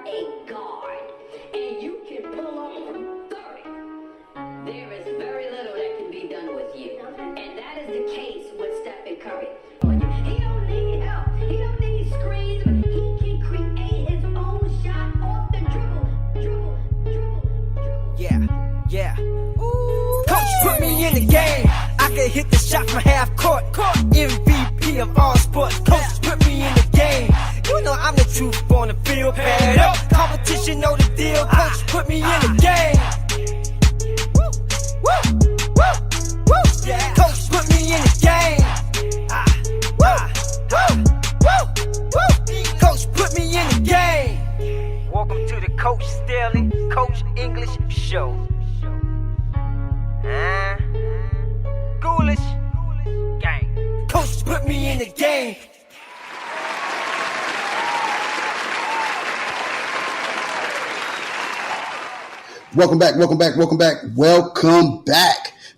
a guard and you can pull up from 30, there is very little that can be done with you. And that is the case with Stephen Curry. He don't need help. He don't need screens. He can create his own shot off the dribble. Yeah. Ooh. Coach put me in the game. I can hit the shot from half court. MVP of all sports. Coach put me in the game. You know I'm the truth on the field. Bad up. Competition know the deal. Coach put me in the game. Woo. Yeah. Coach put me in the game. Coach put me in the game. Welcome to the Coach Staley English Show. Ghoulish gang. Coach put me in the game. Welcome back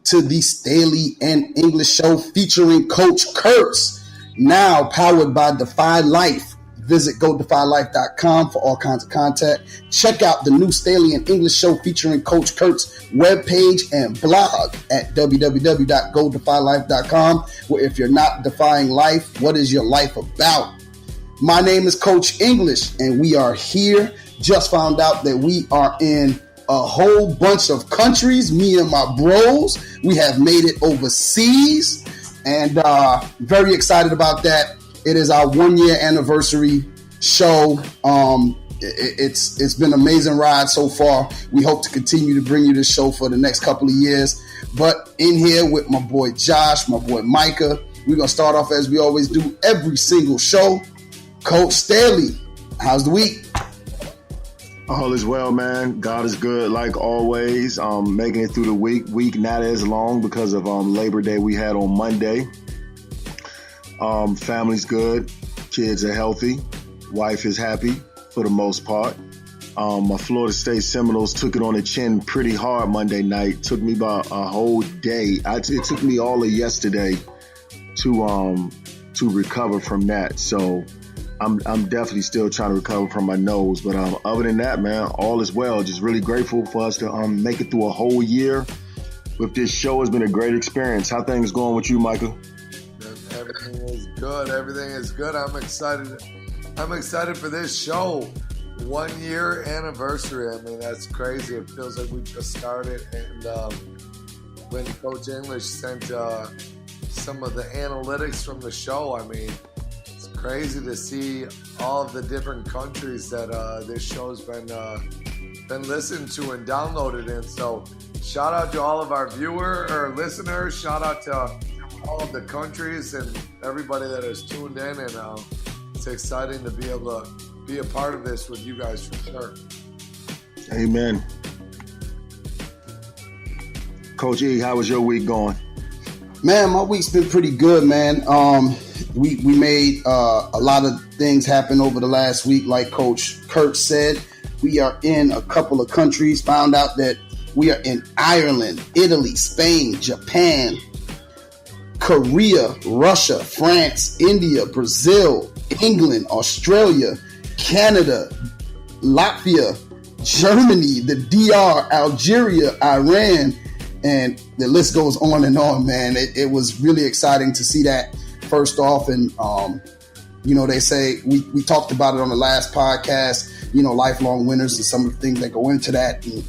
to the Staley and English Show featuring Coach Kurtz, now powered by Defy Life. Visit GoDefyLife.com for all kinds of content. Check out the new Staley and English Show featuring Coach Kurtz webpage and blog at www.GoDefyLife.com, where if you're not defying life, what is your life about? My name is Coach English, and we are here. Just found out that we are in a whole bunch of countries. Me and my bros, we have made it overseas, and very excited about that. It is our 1-year anniversary show. It's been an amazing ride so far. We hope to continue to bring you this show for the next couple of years. But in here with my boy Josh, my boy Micah, we're going to start off as we always do every single show. Coach Staley, how's the week? All is well, man. God is good, like always. Making it through the week not as long because of Labor Day we had on Monday. Family's good. Kids are healthy. Wife is happy for the most part. My Florida State Seminoles took it on the chin pretty hard Monday night. Took me about a whole day. It took me all of yesterday to recover from that. So I'm definitely still trying to recover from my nose. But other than that, man, all is well. Just really grateful for us to make it through a whole year with this show. Has been a great experience. How things going with you, Micah? Everything is good. I'm excited for this show. 1 year anniversary. I mean, that's crazy. It feels like we just started. And when Coach English sent some of the analytics from the show, I mean, it's crazy to see all of the different countries that this show's been listened to and downloaded in. So shout out to all of our listeners. Shout out to all of the countries and everybody that has tuned in, and it's exciting to be able to be a part of this with you guys for sure. Amen. Coach E, how was your week going? Man, my week's been pretty good, man. We made a lot of things happen over the last week. Like Coach Kurtz said, we are in a couple of countries. Found out that we are in Ireland, Italy, Spain, Japan, Korea, Russia, France, India, Brazil, England, Australia, Canada, Latvia, Germany, the DR, Algeria, Iran, and the list goes on and on, man. It was really exciting to see that first off. And, they say we talked about it on the last podcast, lifelong winners and some of the things that go into that. And,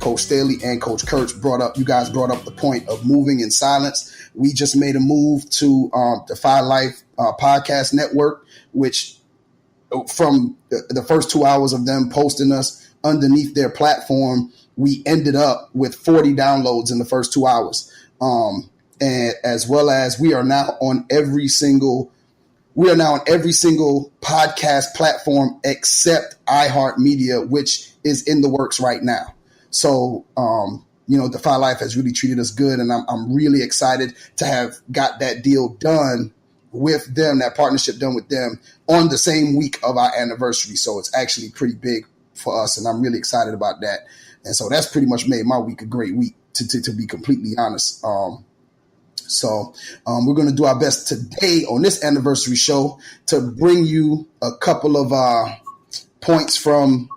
Coach Staley and Coach Kurtz brought up the point of moving in silence. We just made a move to Defy Life podcast network, which from the first 2 hours of them posting us underneath their platform, we ended up with 40 downloads in the first 2 hours. And as well as we are now on every single podcast platform except iHeartMedia, which is in the works right now. So, Defy Life has really treated us good, and I'm really excited to have got that deal done with them, that partnership done with them on the same week of our anniversary. So it's actually pretty big for us, and I'm really excited about that. And so that's pretty much made my week a great week, to be completely honest. So we're going to do our best today on this anniversary show to bring you a couple of points from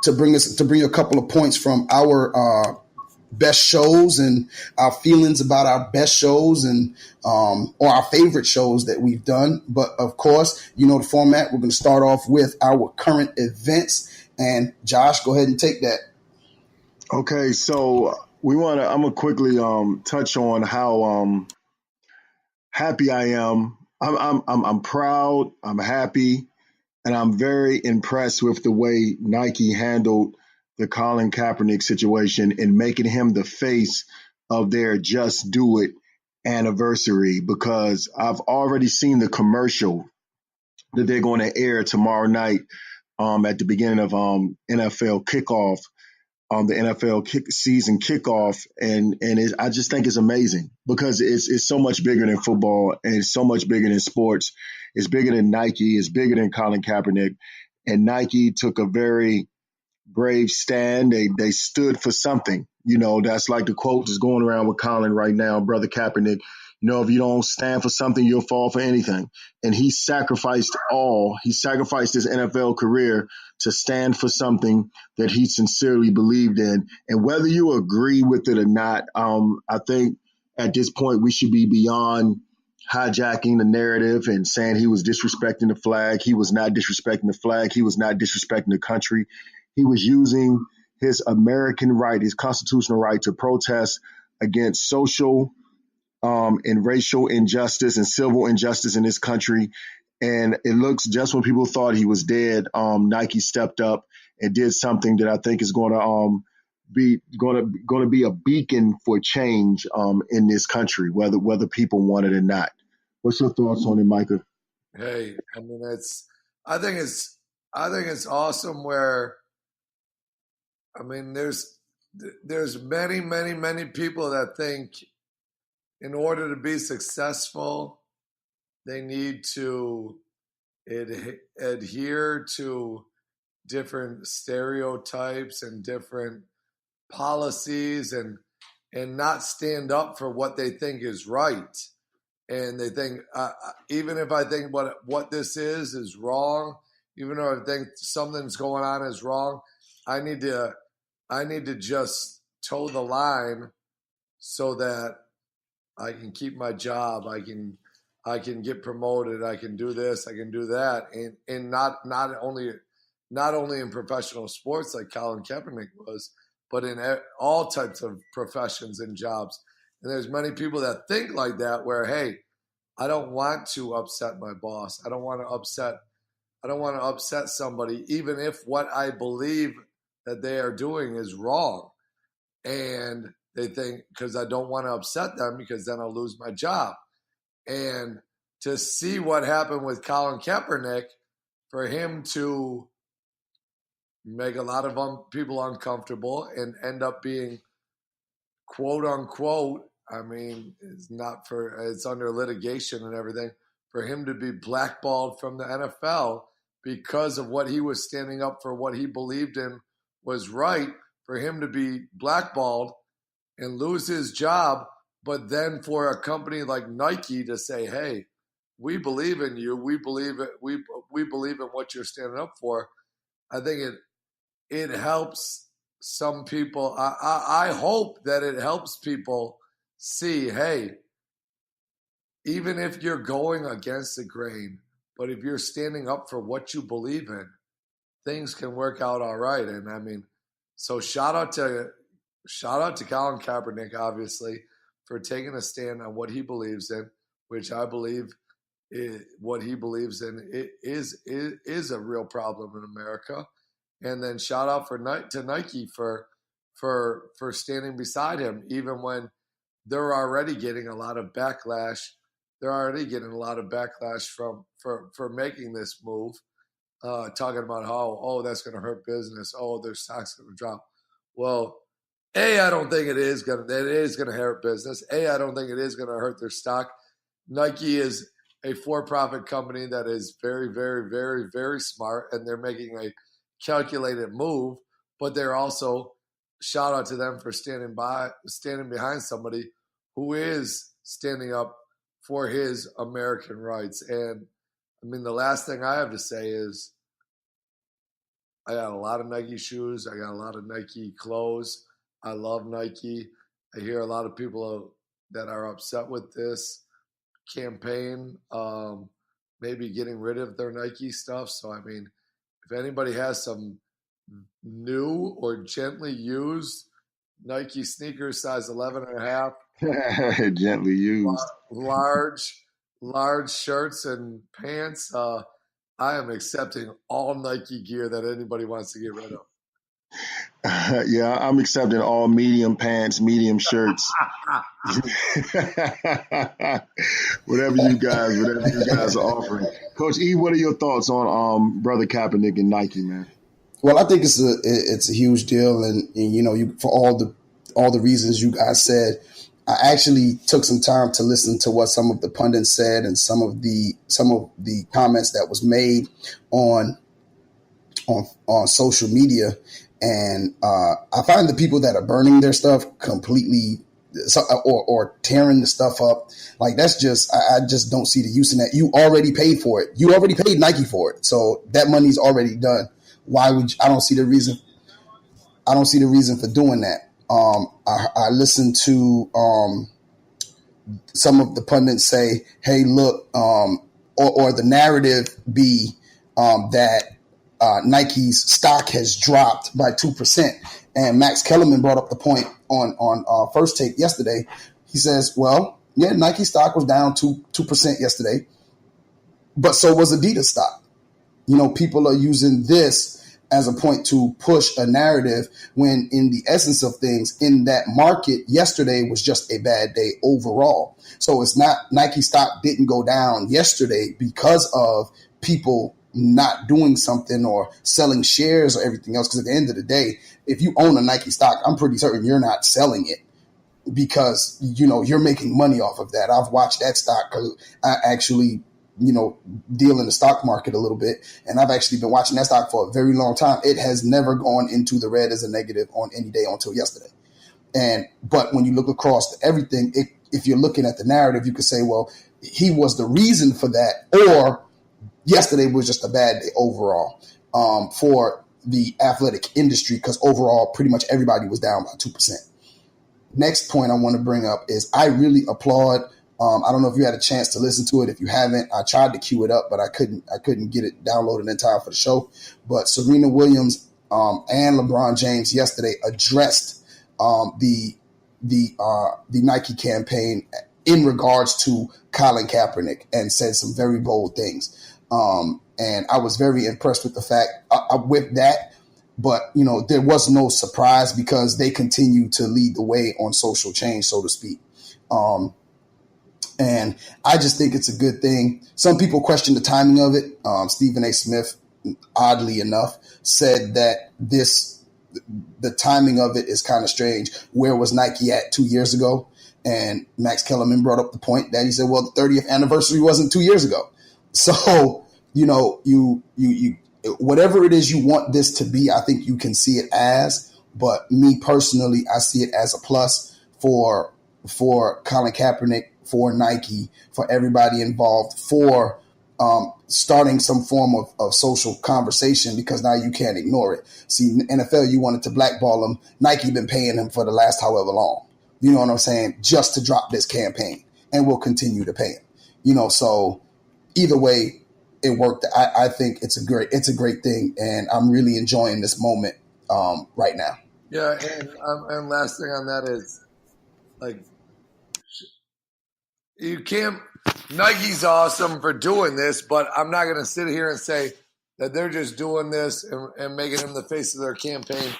to bring a couple of points from our best shows and our feelings about our best shows and or our favorite shows that we've done. But of course, you know the format. We're going to start off with our current events. And Josh, go ahead and take that. Okay, so I'm gonna quickly touch on how happy I am. I'm proud. I'm happy, and I'm very impressed with the way Nike handled the Colin Kaepernick situation and making him the face of their Just Do It anniversary, because I've already seen the commercial that they're going to air tomorrow night at the beginning of NFL kickoff, the NFL season kickoff, and I just think it's amazing because it's so much bigger than football and it's so much bigger than sports. It's bigger than Nike. It's bigger than Colin Kaepernick, and Nike took a very brave stand. They stood for something. You know, that's like the quote that's going around with Colin right now, brother Kaepernick. You know, if you don't stand for something, you'll fall for anything. And he sacrificed his NFL career to stand for something that he sincerely believed in. And whether you agree with it or not, I think at this point we should be beyond hijacking the narrative and saying he was disrespecting the flag. He was not disrespecting the flag. He was not disrespecting the country. He was using his American right, his constitutional right to protest against social and racial injustice and civil injustice in this country. And it looks, just when people thought he was dead, Nike stepped up and did something that I think is going to be a beacon for change in this country, whether people want it or not. What's your thoughts on it, Micah? Hey, I mean, I think it's awesome. Where, I mean, there's many, many, many people that think in order to be successful, they need to adhere to different stereotypes and different policies and not stand up for what they think is right. And they think, even if I think what this is wrong, even though I think something's going on is wrong, I need to just toe the line so that I can keep my job. I can get promoted. I can do this. I can do that. And not only in professional sports like Colin Kaepernick was, but in all types of professions and jobs. And there's many people that think like that, where, hey, I don't want to upset my boss. I don't want to upset somebody, even if what I believe that they are doing is wrong. And they think, because I don't want to upset them, because then I'll lose my job. And to see what happened with Colin Kaepernick, for him to make a lot of people uncomfortable and end up being, quote unquote, I mean, it's under litigation and everything, for him to be blackballed from the NFL because of what he was standing up for, what he believed in was right, for him to be blackballed and lose his job, but then for a company like Nike to say, hey, we believe in you, we believe it, we believe in what you're standing up for. I think it helps some people. I hope that it helps people see, hey, even if you're going against the grain, but if you're standing up for what you believe in, things can work out all right. And I mean, so shout out to Colin Kaepernick, obviously, for taking a stand on what he believes in, which I believe what he believes in is a real problem in America. And then shout out to Nike for standing beside him, even when they're already getting a lot of backlash. They're already getting a lot of backlash for making this move, talking about how, that's going to hurt business. Oh, their stock's going to drop. Well, I don't think it is going to hurt business. I don't think it is going to hurt their stock. Nike is a for-profit company that is very, very, very, very smart, and they're making a calculated move, but they're also, shout out to them for standing behind somebody who is standing up for his American rights. And I mean, the last thing I have to say is I got a lot of Nike shoes. I got a lot of Nike clothes. I love Nike. I hear a lot of people that are upset with this campaign, maybe getting rid of their Nike stuff. So, I mean, if anybody has some new or gently used Nike sneakers, size 11 and a half, Gently used. large shirts and pants, I am accepting all Nike gear that anybody wants to get rid of. Yeah, I'm accepting all medium pants, medium shirts. whatever you guys are offering. Coach E, what are your thoughts on Brother Kaepernick and Nike, man? Well, I think it's a huge deal, and for all the reasons you guys said. I actually took some time to listen to what some of the pundits said and some of the comments that was made on social media, and I find the people that are burning their stuff completely or tearing the stuff up, like that's just I just don't see the use in that. You already paid for it. You already paid Nike for it, so that money's already done. Why would I don't see the reason. I don't see the reason for doing that. I listened to some of the pundits say, "Hey, look," or the narrative be that Nike's stock has dropped by 2%. And Max Kellerman brought up the point on First Take yesterday. He says, "Well, yeah, Nike stock was down 2% yesterday, but so was Adidas stock." People are using this as a point to push a narrative when in the essence of things in that market yesterday was just a bad day overall. So it's not Nike stock didn't go down yesterday because of people not doing something or selling shares or everything else. Because at the end of the day, if you own a Nike stock, I'm pretty certain you're not selling it because, you're making money off of that. I've watched that stock because I actually deal in the stock market a little bit. And I've actually been watching that stock for a very long time. It has never gone into the red as a negative on any day until yesterday. But when you look across everything, if you're looking at the narrative, you could say, well, he was the reason for that, or yesterday was just a bad day overall for the athletic industry because overall pretty much everybody was down by 2%. Next point I want to bring up is I really applaud I don't know if you had a chance to listen to it. If you haven't, I tried to queue it up, but I couldn't get it downloaded in time for the show. But Serena Williams and LeBron James yesterday addressed the Nike campaign in regards to Colin Kaepernick and said some very bold things. And I was very impressed with the fact with that. But, there was no surprise because they continue to lead the way on social change, so to speak. And I just think it's a good thing. Some people question the timing of it. Stephen A. Smith, oddly enough, said that the timing of it is kind of strange. Where was Nike at 2 years ago? And Max Kellerman brought up the point that he said, well, the 30th anniversary wasn't 2 years ago. So, you whatever it is you want this to be, I think you can see it as. But me personally, I see it as a plus for Colin Kaepernick, for Nike, for everybody involved, for starting some form of social conversation because now you can't ignore it. See, NFL, you wanted to blackball him. Nike been paying him for the last however long. You know what I'm saying? Just to drop this campaign, and we'll continue to pay him. So either way, it worked. I think it's a great thing, and I'm really enjoying this moment right now. Yeah, and last thing on that is, like, you can't. Nike's awesome for doing this, but I'm not going to sit here and say that they're just doing this and making him the face of their campaign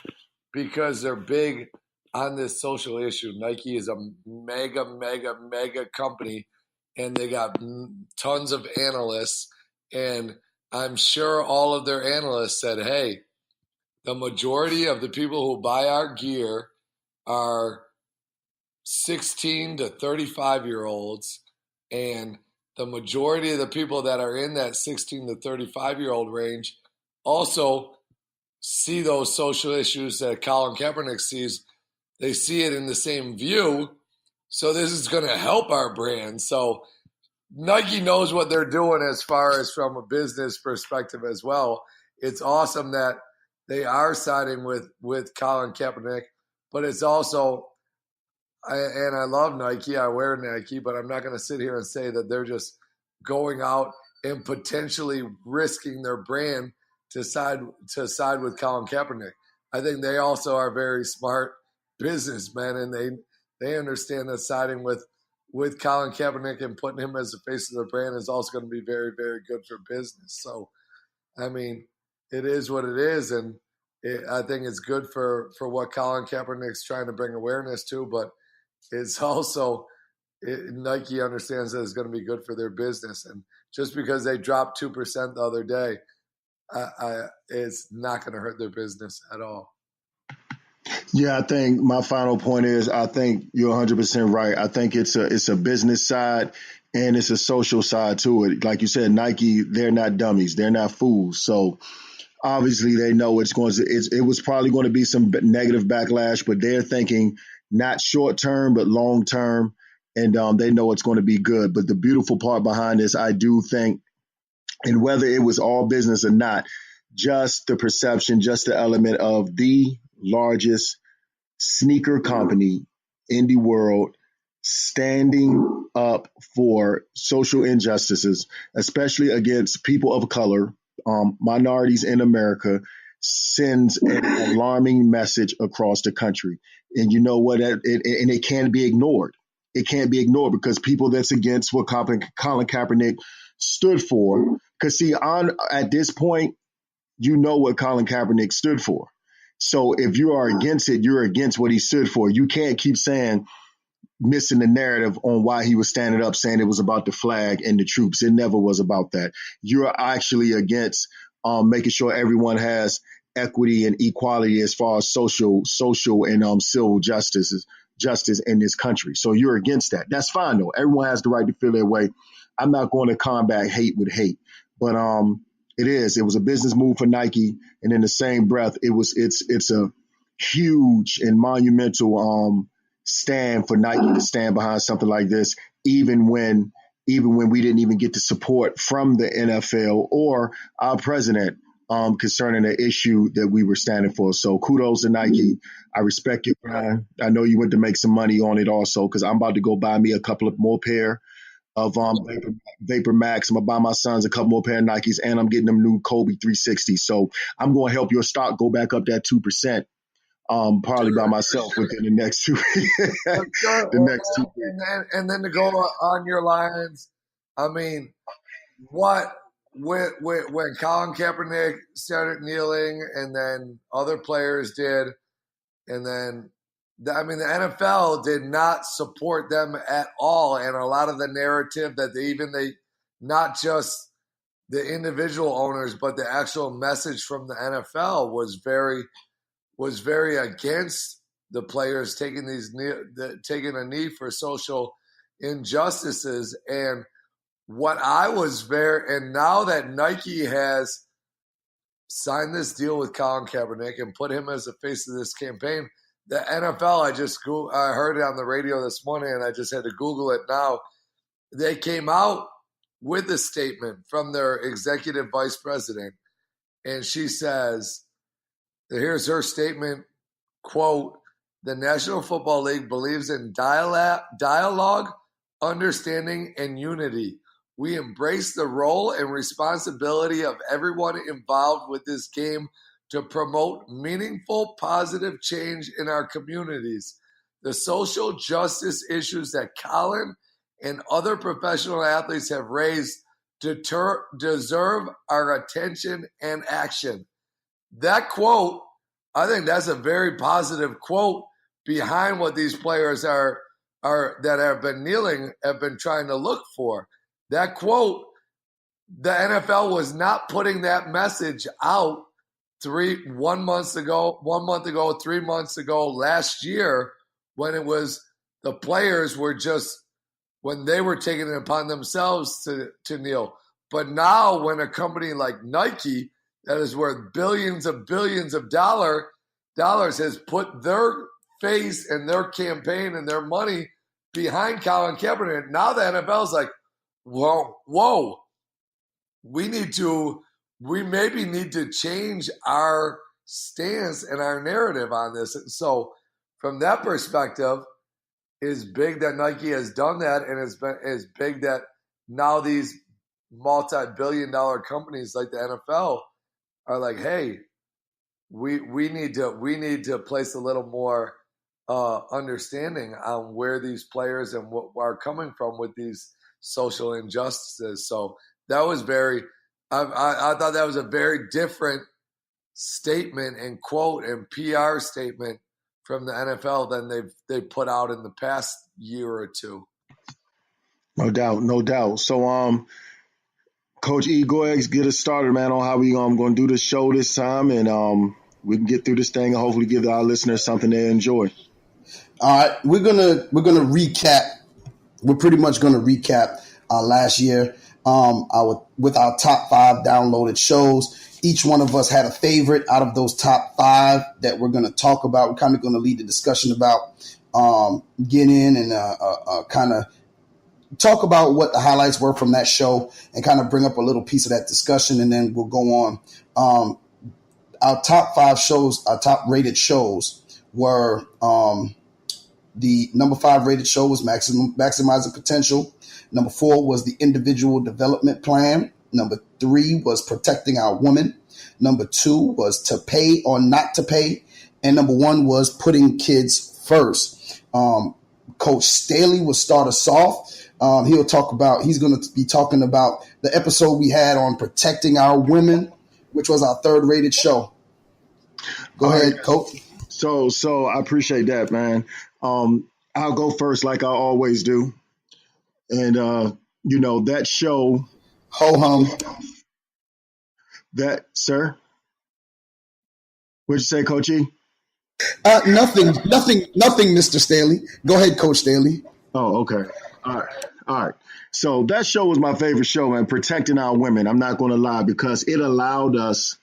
because they're big on this social issue. Nike is a mega, mega, mega company, and they got tons of analysts. And I'm sure all of their analysts said, hey, the majority of the people who buy our gear are 16 to 35-year-olds, and the majority of the people that are in that 16 to 35-year-old range also see those social issues that Colin Kaepernick sees. They see it in the same view, so this is going to help our brand. So Nike knows what they're doing as far as from a business perspective as well. It's awesome that they are siding with Colin Kaepernick, but it's also, and I love Nike, I wear Nike, but I'm not going to sit here and say that they're just going out and potentially risking their brand to side with Colin Kaepernick. I think they also are very smart businessmen, and they understand that siding with Colin Kaepernick and putting him as the face of their brand is also going to be very, very good for business. So, I mean, it is what it is, and I think it's good for what Colin Kaepernick's trying to bring awareness to, but it's also Nike understands that it's going to be good for their business. And just because they dropped 2% the other day, it's not going to hurt their business at all. Yeah, I think my final point is I think you're 100% right. I think it's a business side and it's a social side to it. Like you said, Nike, they're not dummies. They're not fools. So obviously they know it was probably going to be some negative backlash, but they're thinking not short term, but long term. And they know it's going to be good. But the beautiful part behind this, I do think, and whether it was all business or not, just the perception, just the element of the largest sneaker company in the world standing up for social injustices, especially against people of color, minorities in America, sends an alarming message across the country. And you know what? And it can't be ignored. It can't be ignored because people that's against what Colin Kaepernick stood for. Because see, at this point, you know what Colin Kaepernick stood for. So if you are against it, you're against what he stood for. You can't keep missing the narrative on why he was standing up saying it was about the flag and the troops. It never was about that. You're actually against making sure everyone has equity and equality as far as social and civil justice in this country. So you're against that. That's fine though. Everyone has the right to feel their way. I'm not going to combat hate with hate, but it was a business move for Nike, and in the same breath, it's a huge and monumental stand for Nike to stand behind something like this, even when we didn't even get the support from the NFL or our president concerning the issue that we were standing for. So kudos to Nike. I respect your grind. I know you went to make some money on it also, because I'm about to go buy me a couple of more pair of Vapor Max. I'm going to buy my sons a couple more pair of Nikes, and I'm getting them new Kobe 360. So I'm going to help your stock go back up that 2%, probably by myself within the next 2 next 2 weeks. And then to go on your lines, I mean, when Colin Kaepernick started kneeling and then other players did, and then the NFL did not support them at all. And a lot of the narrative that they not just the individual owners, but the actual message from the NFL was very against the players taking a knee for social injustices. And and now that Nike has signed this deal with Colin Kaepernick and put him as the face of this campaign, the NFL, I heard it on the radio this morning, and I just had to Google it now. They came out with a statement from their executive vice president, and she says, here's her statement, quote, "The National Football League believes in dialogue, understanding, and unity. We embrace the role and responsibility of everyone involved with this game to promote meaningful, positive change in our communities. The social justice issues that Colin and other professional athletes have raised deserve our attention and action." That quote, I think that's a very positive quote behind what these players are that have been kneeling, have been trying to look for. That quote, the NFL was not putting that message out 3 months ago, 3 months ago, last year, when it was the players were just, when they were taking it upon themselves to kneel. But now when a company like Nike, that is worth billions of dollars has put their face and their campaign and their money behind Colin Kaepernick, now the NFL is like, whoa, we maybe need to change our stance and our narrative on this. And so from that perspective, it's big that Nike has done that, and it's big that now these multi-billion-dollar companies like the NFL are like, hey, we need to place a little more understanding on where these players and what are coming from with these social injustices. So that was I thought that was a very different statement and quote and PR statement from the NFL than they've put out in the past year or two. No doubt. So, Coach E, go ahead, get us started, man, on how we going to do the show this time, and we can get through this thing and hopefully give our listeners something they enjoy. All right, we're gonna recap. We're pretty much gonna recap last year with our top 5 downloaded shows. Each one of us had a favorite out of those top 5 that we're going to talk about. We're kind of going to lead the discussion about, get in and kind of talk about what the highlights were from that show and kind of bring up a little piece of that discussion. And then we'll go on. Our top 5 shows, our top rated shows were, the number 5 rated show was Maximizing Potential. Number 4 was the Individual Development Plan. Number 3 was Protecting Our Women. Number 2 was To Pay or Not to Pay. And number 1 was Putting Kids First. Coach Staley will start us off. He's going to be talking about the episode we had on Protecting Our Women, which was our 3rd rated show. Go ahead, Coach. So I appreciate that, man. I'll go first like I always do. And, that show. Ho-hum. That, sir? What'd you say, Coach E? Nothing, Mr. Staley. Go ahead, Coach Staley. Oh, okay. All right. So that show was my favorite show, man, Protecting Our Women. I'm not going to lie, because it allowed us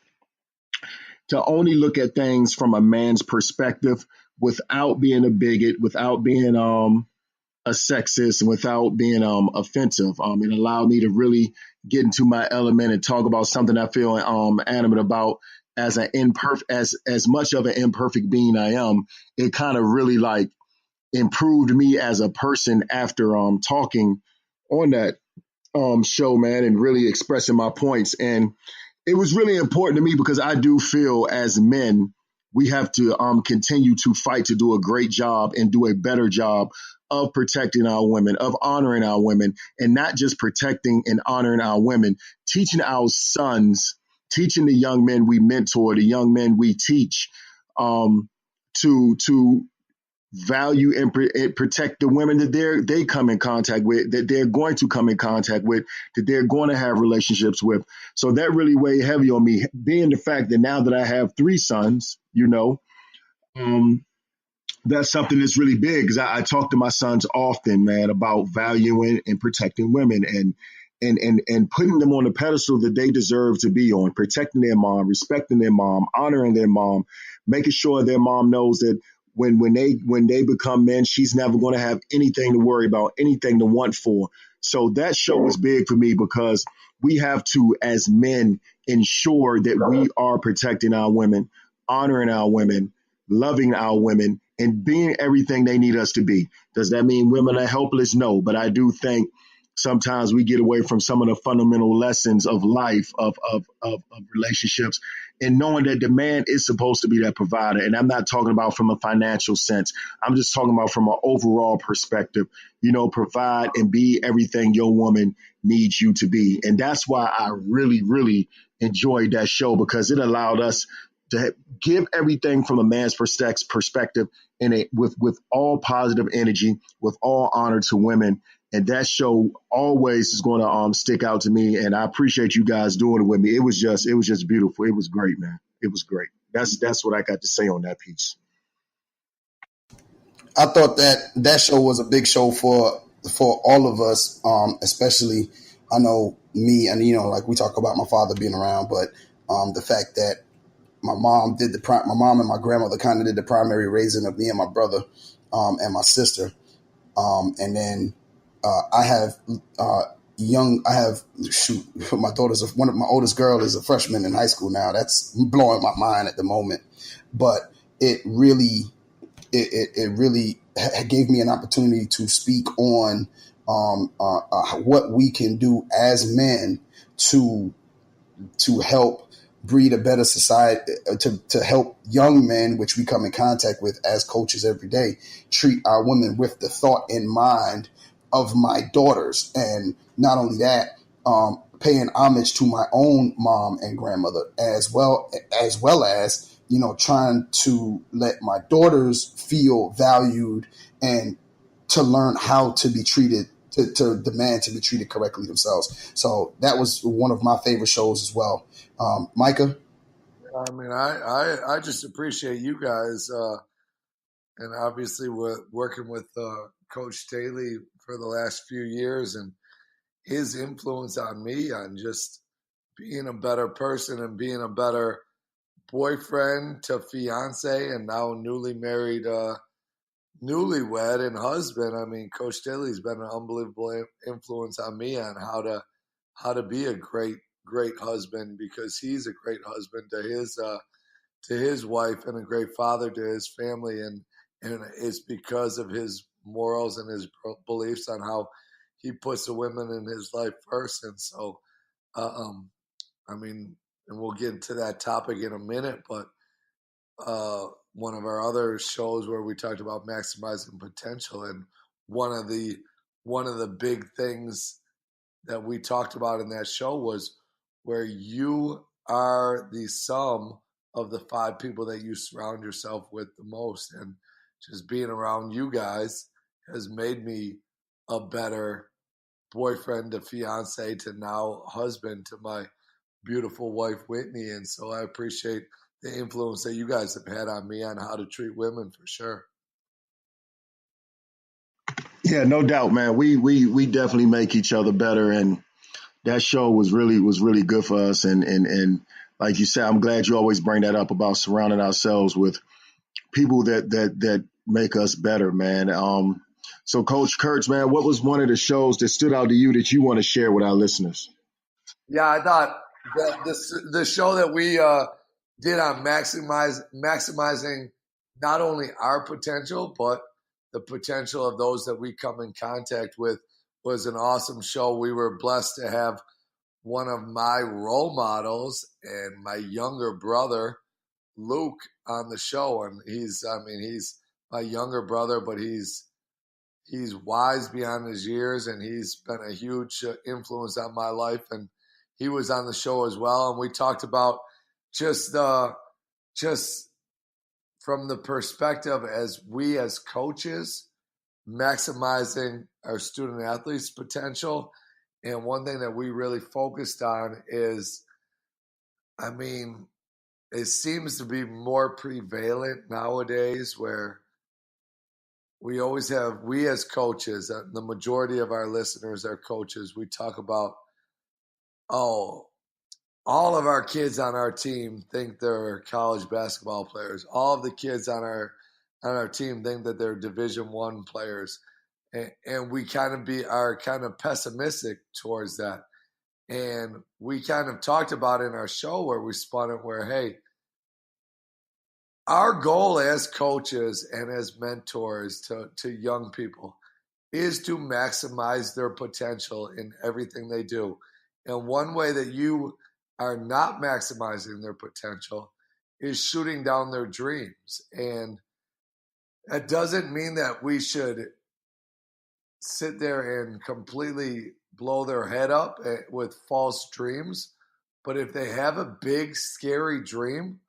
to only look at things from a man's perspective without being a bigot, without being a sexist, and without being offensive. It allowed me to really get into my element and talk about something I feel animate about as as much of an imperfect being I am. It kind of really like improved me as a person after talking on that show, man, and really expressing my points. And it was really important to me because I do feel as men, we have to continue to fight to do a great job and do a better job of protecting our women, of honoring our women, and not just protecting and honoring our women, teaching our sons, teaching the young men we mentor, the young men we teach, to value and protect the women that they come in contact with, that they're going to come in contact with, that they're going to have relationships with. So that really weighed heavy on me, being the fact that now that I have 3 sons, that's something that's really big, because I talk to my sons often, man, about valuing and protecting women and putting them on the pedestal that they deserve to be on, protecting their mom, respecting their mom, honoring their mom, making sure their mom knows that when they become men, she's never going to have anything to worry about, anything to want for. So that show was big for me, because we have to, as men, ensure that we are protecting our women, honoring our women, loving our women, and being everything they need us to be. Does that mean women are helpless? No, but I do think sometimes we get away from some of the fundamental lessons of life, of relationships, and knowing that the man is supposed to be that provider. And I'm not talking about from a financial sense. I'm just talking about from an overall perspective, provide and be everything your woman needs you to be. And that's why I really, really enjoyed that show, because it allowed us to give everything from a man's perspective with all positive energy, with all honor to women. And that show always is going to stick out to me. And I appreciate you guys doing it with me. It was just beautiful. It was great, man. It was great. That's what I got to say on that piece. I thought that show was a big show for all of us, especially, I know me, and like we talk about my father being around, but the fact that my mom and my grandmother kind of did the primary raising of me and my brother and my sister, and then I have I have, my one of my oldest girl is a freshman in high school now. That's blowing my mind at the moment. But it really gave me an opportunity to speak on what we can do as men to help breed a better society, to help young men, which we come in contact with as coaches every day, treat our women with the thought in mind of my daughters. And not only that, paying homage to my own mom and grandmother, as well as, trying to let my daughters feel valued and to learn how to be treated, to demand to be treated correctly themselves. So that was one of my favorite shows as well. Micah? I mean, I just appreciate you guys, and obviously we're working with Coach Staley for the last few years, and his influence on me on just being a better person and being a better boyfriend to fiance and now newly married, newlywed and husband. I mean, Coach Staley's been an unbelievable influence on me on how to be a great husband, because he's a great husband to his wife and a great father to his family, and it's because of his morals and his beliefs on how he puts the women in his life first. And so, I mean, and we'll get into that topic in a minute, but one of our other shows where we talked about maximizing potential, and one of the big things that we talked about in that show was where you are the sum of the 5 people that you surround yourself with the most. And just being around you guys has made me a better boyfriend to fiance to now husband to my beautiful wife, Whitney. And so I appreciate the influence that you guys have had on me on how to treat women, for sure. Yeah, no doubt, man. We definitely make each other better, and that show was really good for us. And like you said, I'm glad you always bring that up about surrounding ourselves with people that make us better, man. So Coach Kurtz, man, what was one of the shows that stood out to you that you want to share with our listeners? Yeah, I thought that the show that we did on maximizing not only our potential, but the potential of those that we come in contact with was an awesome show. We were blessed to have one of my role models and my younger brother, Luke, on the show. And he's my younger brother, but he's wise beyond his years, and he's been a huge influence on my life. And he was on the show as well. And we talked about just from the perspective as we as coaches maximizing our student athletes' potential. And one thing that we really focused on is, I mean, it seems to be more prevalent nowadays where we always have, we as coaches, the majority of our listeners are coaches. We talk about, all of our kids on our team think they're college basketball players. All of the kids on our team think that they're Division I players. And we are kind of pessimistic towards that. And we kind of talked about in our show where we spun it where, hey, our goal as coaches and as mentors to young people is to maximize their potential in everything they do. And one way that you are not maximizing their potential is shooting down their dreams. And that doesn't mean that we should sit there and completely blow their head up with false dreams. But if they have a big, scary dream,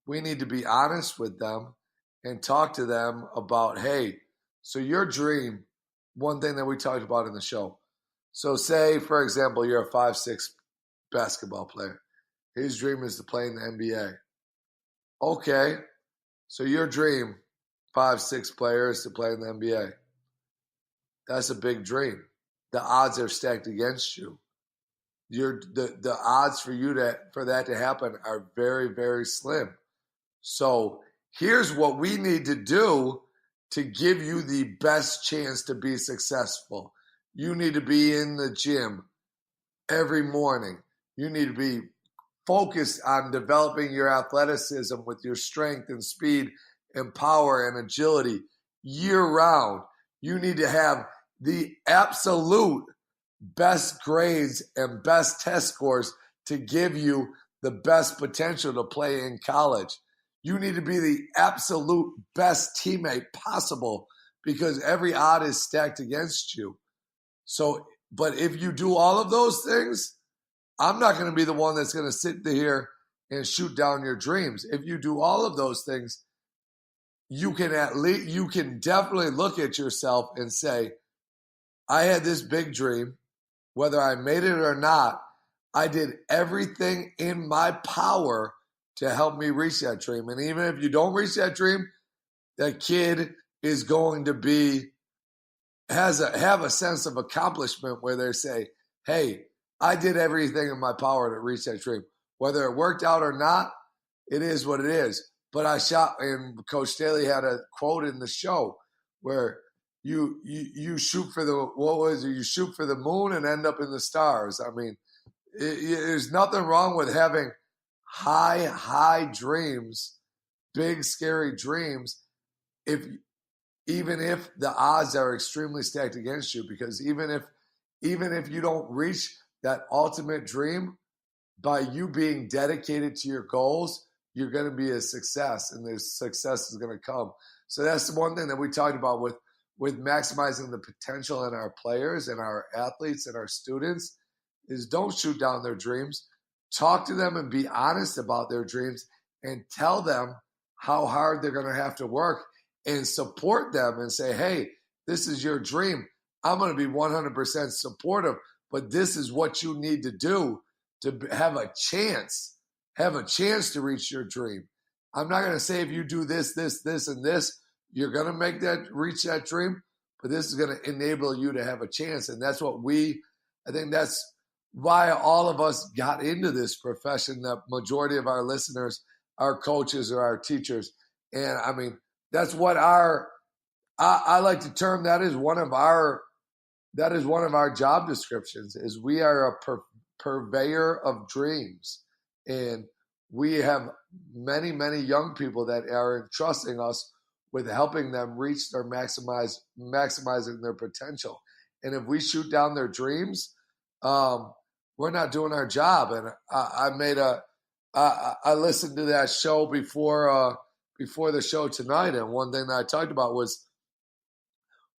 we need to be honest with them and talk to them about, hey, so your dream, one thing that we talked about in the show. So say, for example, you're a 5'6" basketball player. His dream is to play in the NBA. Okay, so your dream, 5'6" player, is to play in the NBA. That's a big dream. The odds are stacked against you. The odds for that to happen are very, very slim. So here's what we need to do to give you the best chance to be successful. You need to be in the gym every morning. You need to be focused on developing your athleticism with your strength and speed and power and agility year-round. You need to have the absolute best grades and best test scores to give you the best potential to play in college. You need to be the absolute best teammate possible because every odd is stacked against you. So, but if you do all of those things, I'm not going to be the one that's going to sit here and shoot down your dreams. If you do all of those things, you can definitely look at yourself and say, I had this big dream. Whether I made it or not, I did everything in my power to help me reach that dream. And even if you don't reach that dream, that kid is going to have a sense of accomplishment where they say, hey, I did everything in my power to reach that dream. Whether it worked out or not, it is what it is. But I shot, and Coach Staley had a quote in the show where you shoot for you shoot for the moon and end up in the stars. I mean, there's nothing wrong with having high dreams, big, scary dreams, even if the odds are extremely stacked against you, because even if you don't reach that ultimate dream, by you being dedicated to your goals, you're going to be a success, and the success is going to come. So that's the one thing that we talked about with maximizing the potential in our players and our athletes and our students is don't shoot down their dreams. Talk to them and be honest about their dreams and tell them how hard they're going to have to work and support them and say, hey, this is your dream. I'm going to be 100% supportive, but this is what you need to do to have a chance to reach your dream. I'm not going to say if you do this, and this, you're going to reach that dream, but this is going to enable you to have a chance. And that's what I think that's why all of us got into this profession. The majority of our listeners are coaches or our teachers. And I mean, that's what I like to term that is one of our job descriptions is we are a purveyor of dreams. And we have many, many young people that are entrusting us with helping them reach their maximizing their potential. And if we shoot down their dreams, we're not doing our job. And I listened to that show before the show tonight. And one thing that I talked about was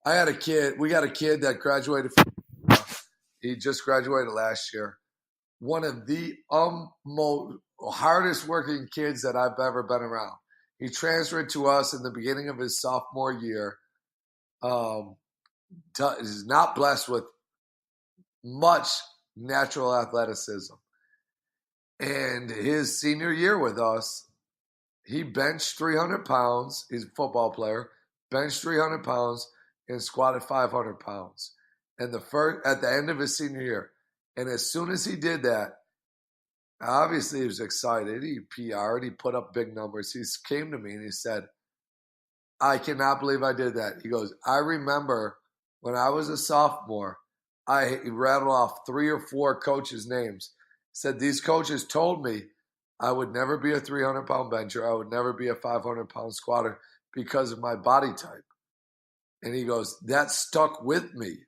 we got a kid that graduated. He just graduated last year. One of the most hardest working kids that I've ever been around. He transferred to us in the beginning of his sophomore year. Is not blessed with much natural athleticism. And his senior year with us, he benched 300 pounds. He's a football player. Benched 300 pounds and squatted 500 pounds. And at the end of his senior year. And as soon as he did that, obviously he was excited. He PR'd. He put up big numbers. He came to me and he said, I cannot believe I did that. He goes, I remember when I was a sophomore, he rattled off 3 or 4 coaches' names. Said these coaches told me I would never be a 300-pound bencher. I would never be a 500-pound squatter because of my body type. And he goes, that stuck with me.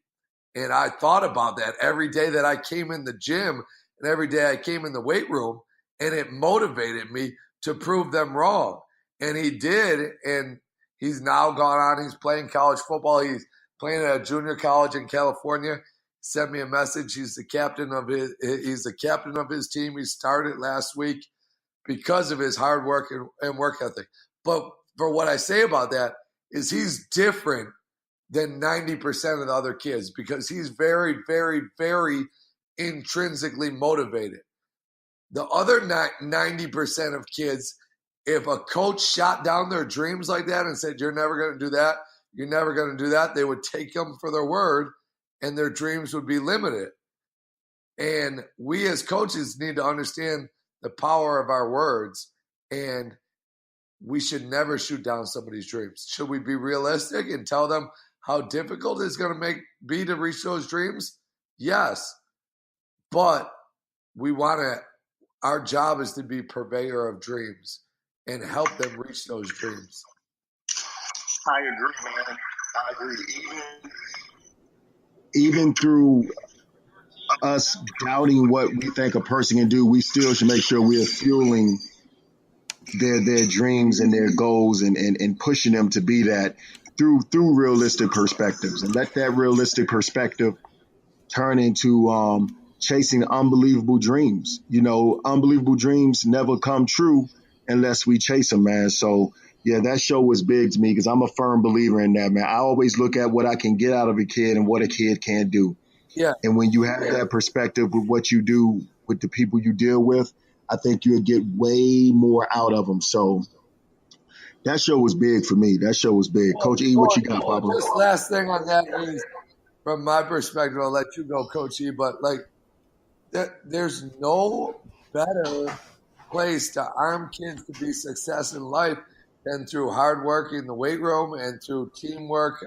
And I thought about that every day that I came in the gym and every day I came in the weight room, and it motivated me to prove them wrong. And he did, and he's now gone on. He's playing college football. He's playing at a junior college in California. Sent me a message. He's the captain of his team. He started last week because of his hard work and work ethic. But for what I say about that is he's different than 90% of the other kids because he's very, very, very intrinsically motivated. The other 90% of kids, if a coach shot down their dreams like that and said, you're never going to do that, you're never going to do that, they would take them for their word and their dreams would be limited. And we as coaches need to understand the power of our words, and we should never shoot down somebody's dreams. Should we be realistic and tell them how difficult it's going to be to reach those dreams? Yes. But our job is to be purveyor of dreams and help them reach those dreams. I agree, man. I agree. Even through us doubting what we think a person can do, we still should make sure we are fueling their dreams and their goals and pushing them to be that through realistic perspectives, and let that realistic perspective turn into chasing unbelievable dreams. Unbelievable dreams never come true unless we chase them, man. So yeah, that show was big to me because I'm a firm believer in that, man. I always look at what I can get out of a kid and what a kid can do. Yeah. And when you have that perspective with what you do with the people you deal with, I think you'll get way more out of them. So that show was big for me. That show was big. Coach E, what you got, Papa? Just last thing on that is, from my perspective, I'll let you go, Coach E, but there's no better place to arm kids to be success in life than through hard work in the weight room and through teamwork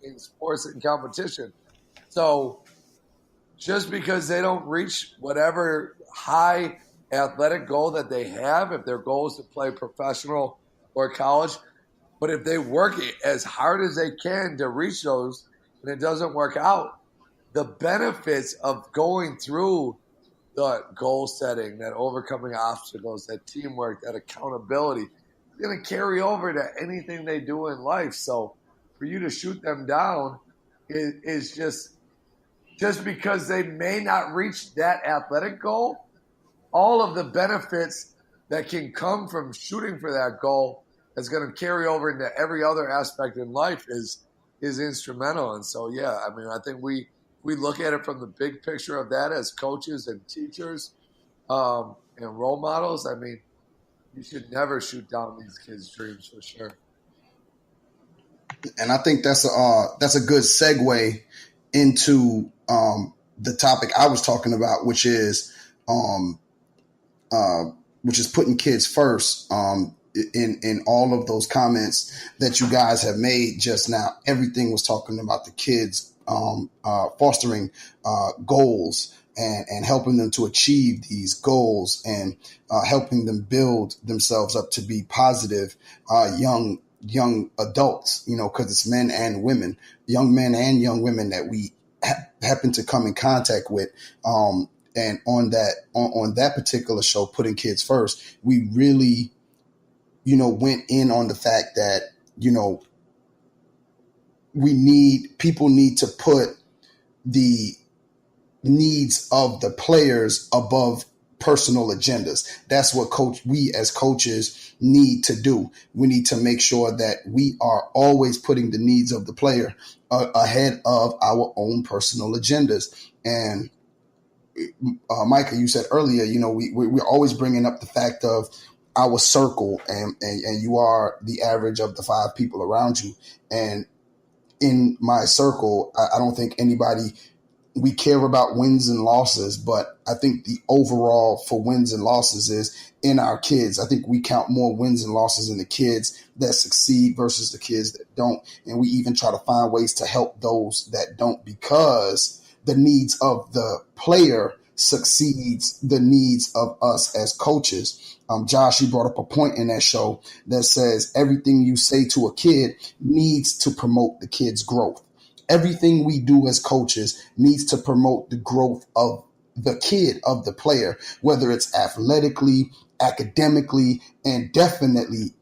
in sports and competition. So just because they don't reach whatever high athletic goal that they have, if their goal is to play professional or college, but if they work as hard as they can to reach those and it doesn't work out, the benefits of going through the goal setting, that overcoming obstacles, that teamwork, that accountability, is going to carry over to anything they do in life. So for you to shoot them down is just because they may not reach that athletic goal, all of the benefits that can come from shooting for that goal that's going to carry over into every other aspect in life is instrumental. And so, yeah, I mean, I think we look at it from the big picture of that as coaches and teachers and role models. I mean, you should never shoot down these kids' dreams for sure. And I think that's a good segue into the topic I was talking about, which is putting kids first. In all of those comments that you guys have made just now, everything was talking about the kids fostering goals and helping them to achieve these goals and helping them build themselves up to be positive young adults, because it's men and women, young men and young women that we happen to come in contact with. And on that particular show, Putting Kids First, we really, went in on the fact that, people need to put the needs of the players above personal agendas. That's what we as coaches need to do. We need to make sure that we are always putting the needs of the player ahead of our own personal agendas. And Micah, you said earlier, we're always bringing up the fact of our circle, and you are the average of the 5 people around you. And in my circle, I don't think we care about wins and losses, but I think the overall for wins and losses is in our kids. I think we count more wins and losses in the kids that succeed versus the kids that don't. And we even try to find ways to help those that don't, because the needs of the player succeeds the needs of us as coaches. Josh, you brought up a point in that show that says everything you say to a kid needs to promote the kid's growth. Everything we do as coaches needs to promote the growth of the kid, of the player, whether it's athletically, academically, and definitely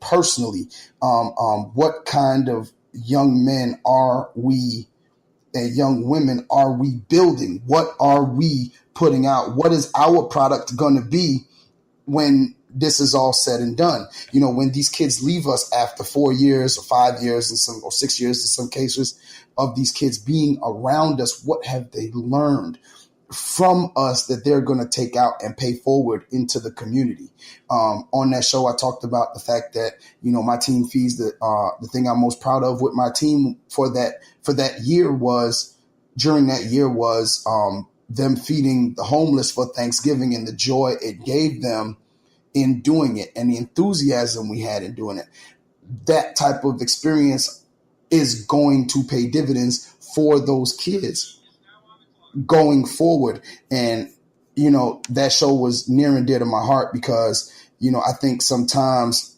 personally. What kind of young men are we and young women are we building? What are we putting out? What is our product going to be when this is all said and done? When these kids leave us after 4 years or 5 years or 6 years in some cases of these kids being around us, what have they learned from us that they're going to take out and pay forward into the community? On that show, I talked about the fact that, my team fees, the thing I'm most proud of with my team for that year was them feeding the homeless for Thanksgiving and the joy it gave them in doing it and the enthusiasm we had in doing it. That type of experience is going to pay dividends for those kids going forward. And, that show was near and dear to my heart because, I think sometimes,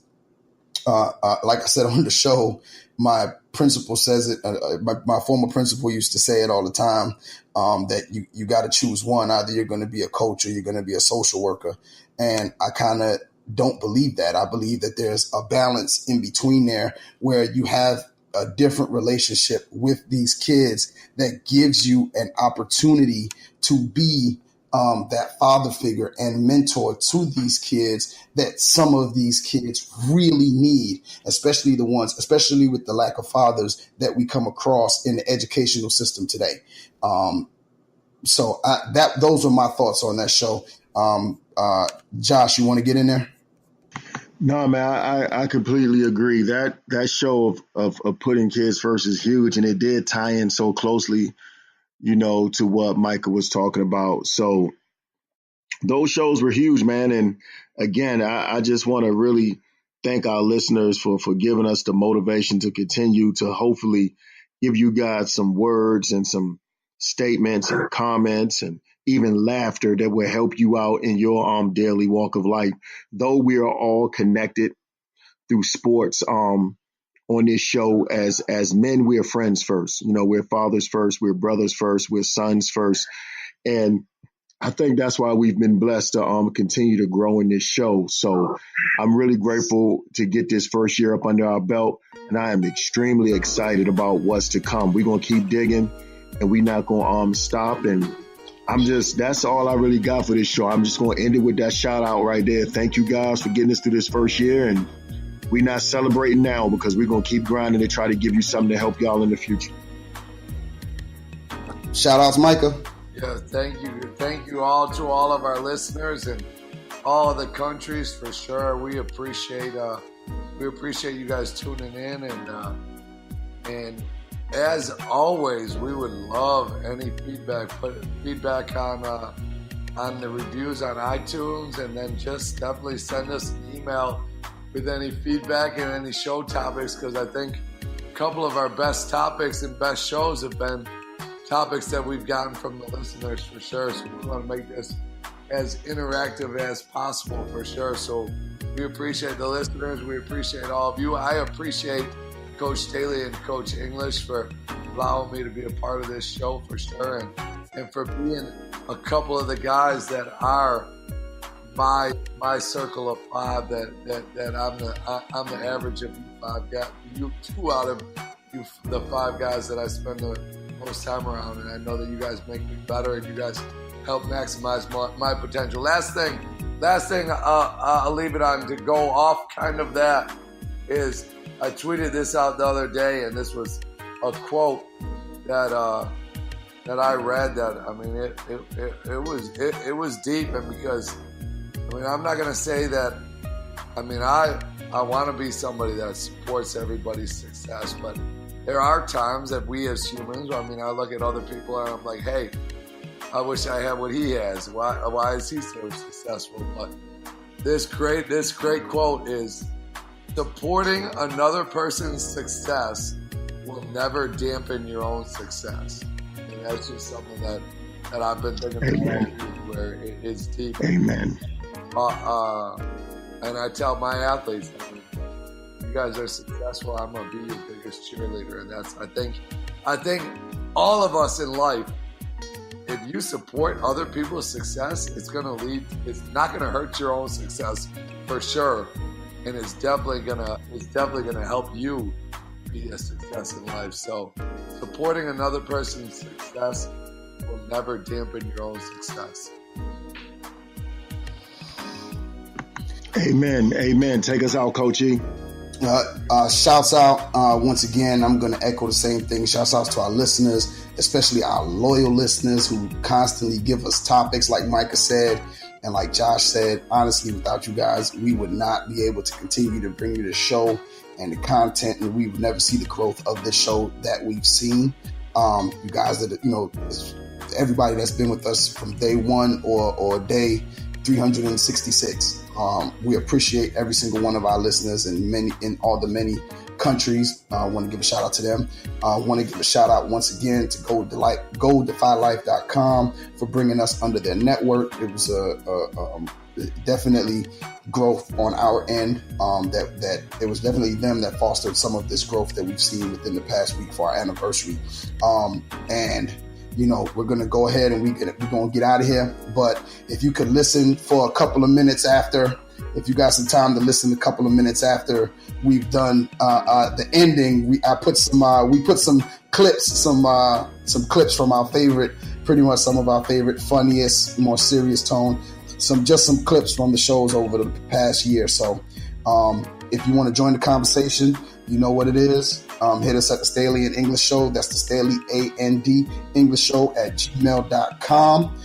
like I said on the show, my principal says it, my former principal used to say it all the time, that you got to choose one. Either you're going to be a coach or you're going to be a social worker. And I kind of don't believe that. I believe that there's a balance in between there where you have a different relationship with these kids that gives you an opportunity to be that father figure and mentor to these kids that some of these kids really need, especially with the lack of fathers that we come across in the educational system today. Those are my thoughts on that show. Josh, you want to get in there? No, man, I completely agree. That show of putting kids first is huge, and it did tie in so closely, to what Micah was talking about. So those shows were huge, man. And again, I just want to really thank our listeners for giving us the motivation to continue to hopefully give you guys some words and some statements and comments and even laughter that will help you out in your daily walk of life. Though we are all connected through sports on this show, as men, we're friends first. We're fathers first, we're brothers first, we're sons first. And I think that's why we've been blessed to continue to grow in this show. So I'm really grateful to get this first year up under our belt, and I am extremely excited about what's to come. We're going to keep digging, and we're not going to stop. And that's all I really got for this show. I'm just going to end it with that shout out right there. Thank you guys for getting us through this first year. And we're not celebrating now because we're going to keep grinding to try to give you something to help y'all in the future. Shout out to Micah. Yeah, thank you. Thank you all to all of our listeners and all of the countries for sure. We appreciate you guys tuning in, and as always, we would love any feedback. Put feedback on the reviews on iTunes, and then just definitely send us an email with any feedback and any show topics, because I think a couple of our best topics and best shows have been topics that we've gotten from the listeners for sure. So we want to make this as interactive as possible for sure. So we appreciate the listeners. We appreciate all of you. I appreciate Coach Staley and Coach English for allowing me to be a part of this show for sure, and for being a couple of the guys that are my circle of five, that I'm the average of you five guys. You two out of you the five guys that I spend the most time around, and I know that you guys make me better and you guys help maximize my potential. Last thing I'll leave it on to go off kind of that is I tweeted this out the other day, and this was a quote that I read that, I mean, it was deep, and because, I mean, I'm not going to say that, I mean, I want to be somebody that supports everybody's success, but there are times that we as humans, I mean, I look at other people and I'm like, hey, I wish I had what he has. Why is he so successful? But this great quote is, supporting another person's success will never dampen your own success. And that's just something that I've been thinking about, where it is deep. Amen. And I tell my athletes, I mean, you guys are successful, I'm gonna be your biggest cheerleader. And that's, I think all of us in life, if you support other people's success, it's not gonna hurt your own success for sure. And it's definitely gonna help you be a success in life. So supporting another person's success will never dampen your own success. Amen. Amen. Take us out, Coach E. Shouts out once again. I'm going to echo the same thing. Shouts out to our listeners, especially our loyal listeners who constantly give us topics, like Micah said. And like Josh said, honestly, without you guys, we would not be able to continue to bring you the show and the content, and we would never see the growth of this show that we've seen. You guys that, everybody that's been with us from day one or day 366. We appreciate every single one of our listeners in all the many countries. I want to give a shout out to them. I want to give a shout out once again to GoDefyLife.com for bringing us under their network. It was definitely growth on our end. That it was definitely them that fostered some of this growth that we've seen within the past week for our anniversary. And we're going to go ahead and we're going to get out of here. But if you could listen for a couple of minutes after, if you got some time to listen a couple of minutes after we've done the ending, we put some clips from our favorite, pretty much some of our favorite, funniest, more serious tone, some clips from the shows over the past year. So if you want to join the conversation, you know what it is. Hit us at the Staley English Show. That's the Staley AND English Show at gmail.com.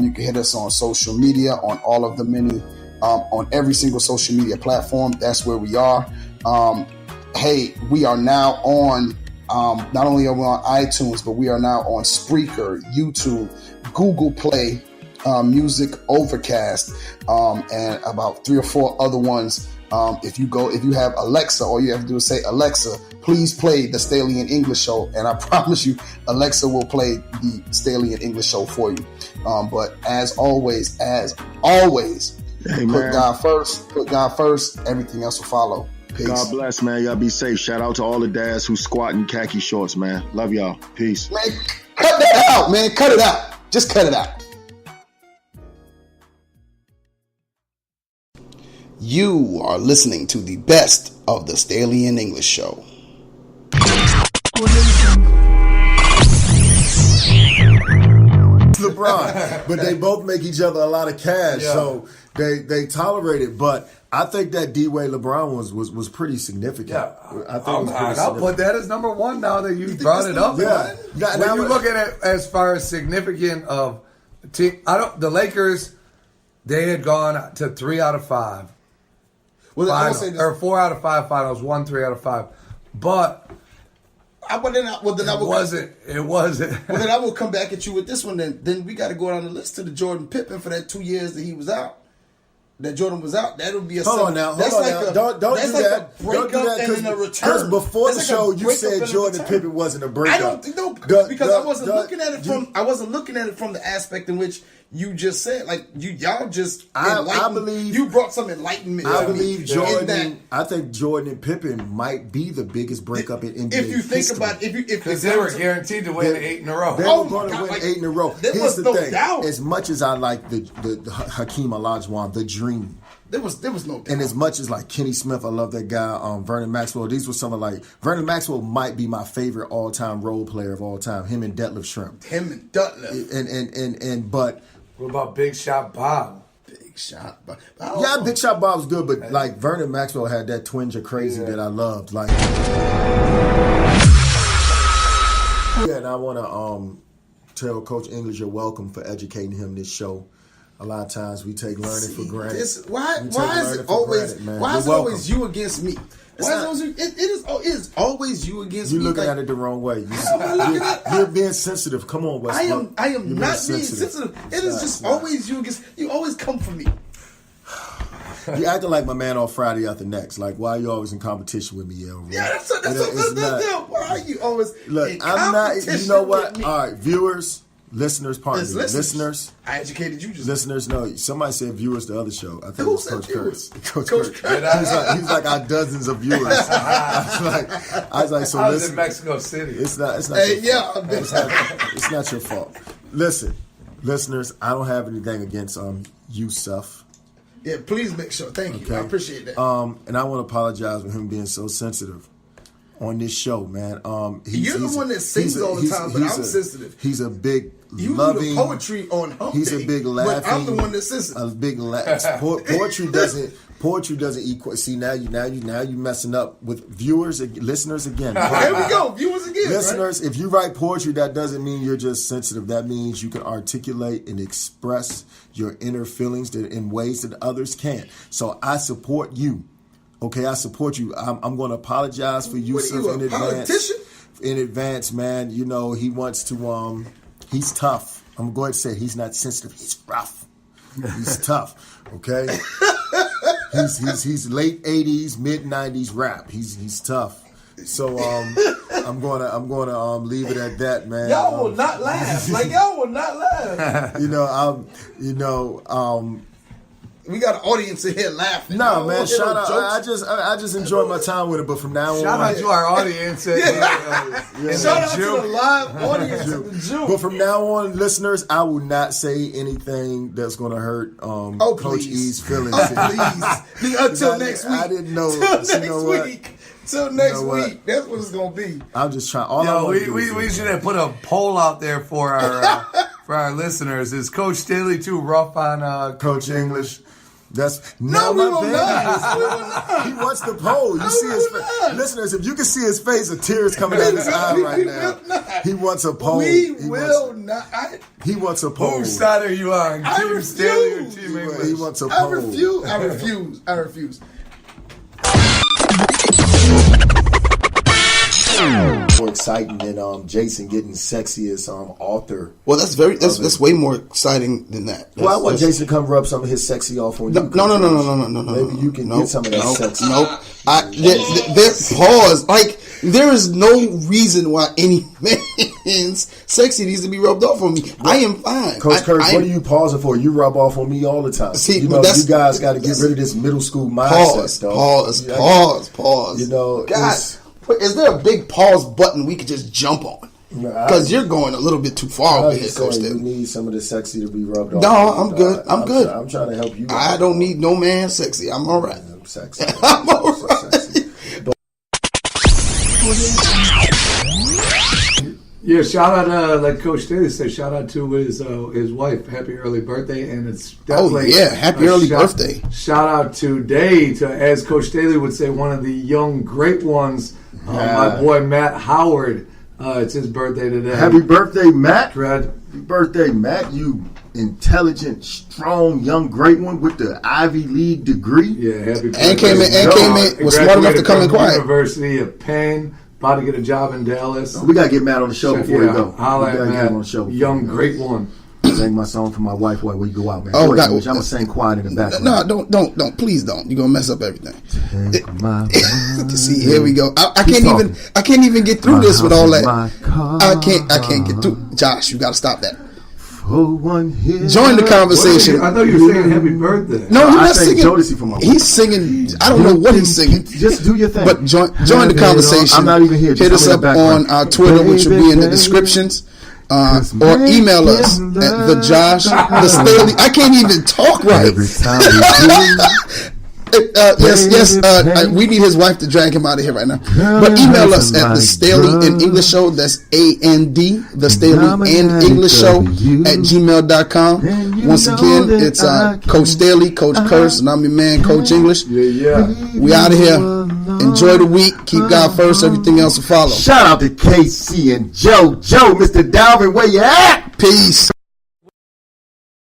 You can hit us on social media, on all of the many, on every single social media platform. That's where we are. Hey, we are now on, not only are we on iTunes, but we are now on Spreaker, YouTube, Google Play, Music, Overcast, and about 3 or 4 other ones. If you have Alexa, all you have to do is say, Alexa, please play the Staley English Show. And I promise you, Alexa will play the Staley English Show for you. But as always, hey, put God first, everything else will follow. Peace. God bless, man. Y'all be safe. Shout out to all the dads who squat in khaki shorts, man. Love y'all. Peace. Man, cut that out, man. Cut it out. Just cut it out. You are listening to the best of the Staley English Show. LeBron, but they both make each other a lot of cash, so they tolerate it. But I think that D-Wade LeBron was pretty significant. Yeah, I think I'll put that as number one now that you brought it up. Yeah, when you look at it as far as significant of team, the Lakers, they had gone to 3 out of 5. Well, I will say or 4 out of 5 finals, 1 3 out of 5. But it wasn't. Well, then I will come back at you with this one. Then we got to go down the list to the Jordan Pippen for that 2 years that he was out. That Jordan was out. That'll be a. Hold on now. Don't do that. Don't do that because before the show you said Jordan Pippen wasn't a breakup. I don't think because I wasn't looking at it from the aspect in which you just said, like y'all just. I believe you brought some enlightenment. I believe Jordan. I think Jordan and Pippen might be the biggest breakup in NBA if you think history. about it, because they were guaranteed to win 8 in a row. They were going to win 8 in a row. Here's the thing: doubt. as much as I like the Hakeem Olajuwon, the Dream. There was no doubt. And as much as like Kenny Smith, I love that guy. Vernon Maxwell. These were some of like Vernon Maxwell might be my favorite all-time role player of all time. Him and Detlef Schrempf. But what about Big Shot Bob? Big Shot Bob. Big Shot Bob was good, but like Vernon Maxwell had that twinge of crazy that I loved. Like, and I want to tell Coach English you're welcome for educating him this show. A lot of times we take learning for granted. Why is it always you against me? It is always you against me. You're looking at it the wrong way. You're being sensitive. Come on, Westbrook. I am not being sensitive. It is just always you against. You always come for me. You acting like my man on Friday after next. Like, why are you always in competition with me, yo? Yeah, that's why are you always in I'm not. You know what? With me? All right, viewers. Listeners, pardon me. Listeners. I educated you just. Listeners, no. Somebody said viewers the other show. I think Who it was said Coach viewers? Kurtz. Coach Kurtz. He's like our dozens of viewers. I was like, so I was listen. in Mexico City. It's not it's not your fault. Listen, listeners, I don't have anything against Yusuf. Yeah, please make sure. Thank you. I appreciate that. And I want to apologize for him being so sensitive on this show, man. You're the one that sings all the time, but I'm sensitive. He's a big, loving. You do the poetry on hump He's a big laughing. But I'm the one that's sensitive. A big poetry doesn't equal. See now you messing up with viewers, listeners again. There we go, viewers again. Listeners, if you write poetry, that doesn't mean you're just sensitive. That means you can articulate and express your inner feelings in ways that others can't. So I support you. Okay, I support you. I'm going to apologize for Yusuf in advance. Politician? In advance, man. You know, he wants to, he's tough. I'm going to go ahead and say he's not sensitive. He's rough. He's tough, okay? He's late 80s, mid 90s rap. He's tough. So I'm gonna leave it at that, man. Y'all will not laugh. Like y'all will not laugh. We got an audience in here laughing. No, man. Shout out. I just enjoyed my time with it. But from now on, shout out to our audience. Shout out to the live audience of the Jew. But from now on, listeners, I will not say anything that's going to hurt Coach E's feelings. Please. Until next week. I didn't know. Till next week. That's what it's going to be. I'm just trying. We should have put a poll out there for our listeners. Is Coach Staley too rough on Coach English? That's we will not. He wants the poll. You see his face. Listeners, if you can see his face, a tear is coming out his eye right now. He wants a poll. We will not. He wants a poll. Whose side are you on? Team Staley or Team English? He wants a poll. I refuse. More exciting than Jason getting sexy as author. Well, that's way more exciting than that. Well, I want Jason to come rub some of his sexy off on you. No. Maybe you can get some of that sexy. Nope. Pause. Like, there is no reason why any man's sexy needs to be rubbed off on me. I am fine. Coach Kurtz, what are you pausing for? You rub off on me all the time. See, you guys got to get rid of this middle school mindset. Pause. You know, God. Is there a big pause button we could just jump on? Because you're going a little bit too far over here, Coach. You need some of the sexy to be rubbed off. No, I'm good. I'm good. I'm trying to help you. I don't need no man sexy. I'm all right. I'm sexy. I'm all right. Yeah, shout out, like Coach Staley said, shout out to his wife. Happy early birthday, and it's definitely happy early birthday. Shout out today to, as Coach Staley would say, one of the young great ones, my boy Matt Howard. It's his birthday today. Happy birthday, Matt! Happy birthday, Matt! You intelligent, strong, young, great one with the Ivy League degree. Yeah, happy birthday! And came in, was smart enough to come in quiet. University of Penn. About to get a job in Dallas. We got to get Matt on the show before we go. Holla at Matt, on the show young, great one. Sing my song for my wife while we go out, man. Oh, God. I'm going to sing quiet in the background. No, don't. Please don't. You're going to mess up everything. See, here we go. I can't even get through this with all that. I can't get through. Josh, you got to stop that. Join the conversation. I thought you were saying happy birthday. No, he's not singing. Jodeci for my he's singing. I don't know what he's singing. Just do your thing. But join the conversation. I'm not even here. Hit us up on our Twitter, which will be in the descriptions. Or email us at the Staley. I can't even talk right. Every time we yes. We need his wife to drag him out of here right now. But email us at the Staley and English Show. That's AND, the Staley and English Show at gmail.com. Once again, it's Coach Staley, Coach Kurtz, and I'm your man, Coach English. Yeah. We out of here. Enjoy the week. Keep God first. Everything else will follow. Shout out to KC and Joe, Mr. Dalvin, where you at? Peace.